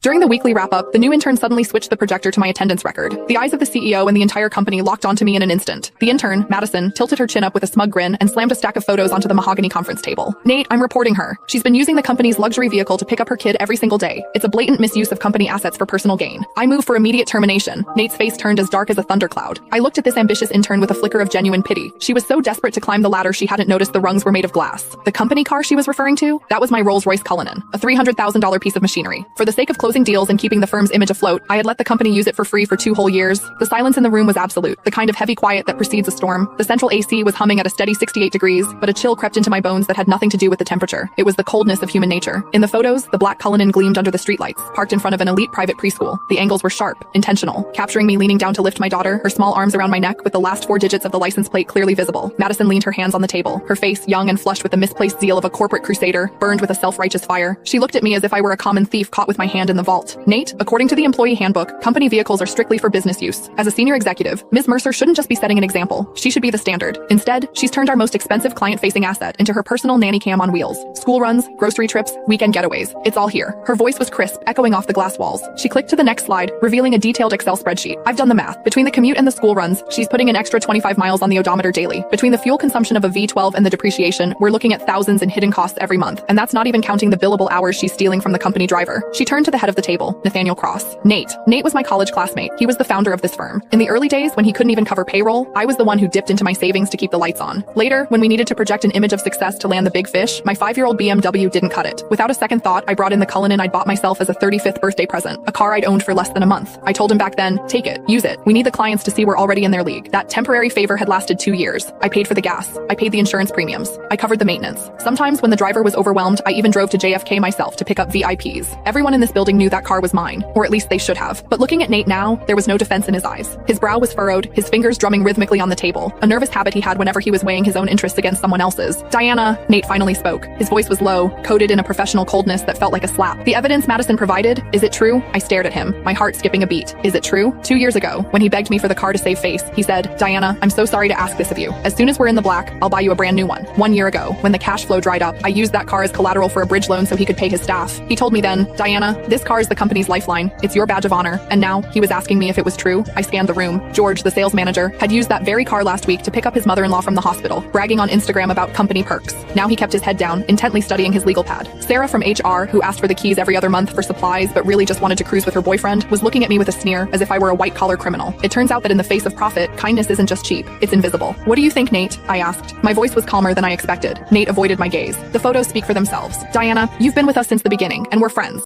During the weekly wrap-up, the new intern suddenly switched the projector to my attendance record. The eyes of the CEO and the entire company locked onto me in an instant. The intern, Madison, tilted her chin up with a smug grin and slammed a stack of photos onto the mahogany conference table. Nate, I'm reporting her. She's been using the company's luxury vehicle to pick up her kid every single day. It's a blatant misuse of company assets for personal gain. I move for immediate termination. Nate's face turned as dark as a thundercloud. I looked at this ambitious intern with a flicker of genuine pity. She was so desperate to climb the ladder she hadn't noticed the rungs were made of glass. The company car she was referring to? That was my Rolls-Royce Cullinan, a $300,000 piece of machinery. For the sake of closing deals and keeping the firm's image afloat, I had let the company use it for free for 2 whole years. The silence in the room was absolute, the kind of heavy quiet that precedes a storm. The central AC was humming at a steady 68 degrees, but a chill crept into my bones that had nothing to do with the temperature. It was the coldness of human nature. In the photos, the black Cullinan gleamed under the streetlights, parked in front of an elite private preschool. The angles were sharp, intentional, capturing me leaning down to lift my daughter, her small arms around my neck with the last 4 digits of the license plate clearly visible. Madison leaned her hands on the table, her face, young and flushed with the misplaced zeal of a corporate crusader, burned with a self-righteous fire. She looked at me as if I were a common thief caught with my hand in the vault. Nate, according to the employee handbook, company vehicles are strictly for business use. As a senior executive, Ms. Mercer shouldn't just be setting an example. She should be the standard. Instead, she's turned our most expensive client-facing asset into her personal nanny cam on wheels. School runs, grocery trips, weekend getaways. It's all here. Her voice was crisp, echoing off the glass walls. She clicked to the next slide, revealing a detailed Excel spreadsheet. I've done the math. Between the commute and the school runs, she's putting an extra 25 miles on the odometer daily. Between the fuel consumption of a V12 and the depreciation, we're looking at thousands in hidden costs every month. And that's not even counting the billable hours she's stealing from the company driver. She turned to the head of the table, Nathaniel Cross. Nate was my college classmate. He was the founder of this firm. In the early days, when he couldn't even cover payroll, I was the one who dipped into my savings to keep the lights on. Later, when we needed to project an image of success to land the big fish, my 5-year-old BMW didn't cut it. Without a second thought, I brought in the Cullinan I'd bought myself as a 35th birthday present, a car I'd owned for less than a month. I told him back then, take it, use it. We need the clients to see we're already in their league. That temporary favor had lasted 2 years. I paid for the gas. I paid the insurance premiums. I covered the maintenance. Sometimes when the driver was overwhelmed, I even drove to JFK myself to pick up VIPs. Everyone in this building knew that car was mine, or at least they should have. But looking at Nate now, there was no defense in his eyes. His brow was furrowed, his fingers drumming rhythmically on the table, a nervous habit he had whenever he was weighing his own interests against someone else's. Diana, Nate finally spoke. His voice was low, coated in a professional coldness that felt like a slap. The evidence Madison provided, is it true? I stared at him, my heart skipping a beat. Is it true? 2 years ago, when he begged me for the car to save face, he said, Diana, I'm so sorry to ask this of you. As soon as we're in the black, I'll buy you a brand new one. 1 year ago, when the cash flow dried up, I used that car as collateral for a bridge loan so he could pay his staff. He told me then, Diana, this car is the company's lifeline. It's your badge of honor. And now, he was asking me if it was true. I scanned the room. George, the sales manager, had used that very car last week to pick up his mother-in-law from the hospital, bragging on Instagram about company perks. Now he kept his head down, intently studying his legal pad. Sarah from HR, who asked for the keys every other month for supplies but really just wanted to cruise with her boyfriend, was looking at me with a sneer as if I were a white-collar criminal. It turns out that in the face of profit, kindness isn't just cheap, it's invisible. What do you think, Nate? I asked. My voice was calmer than I expected. Nate avoided my gaze. The photos speak for themselves. Diana, you've been with us since the beginning, and we're friends.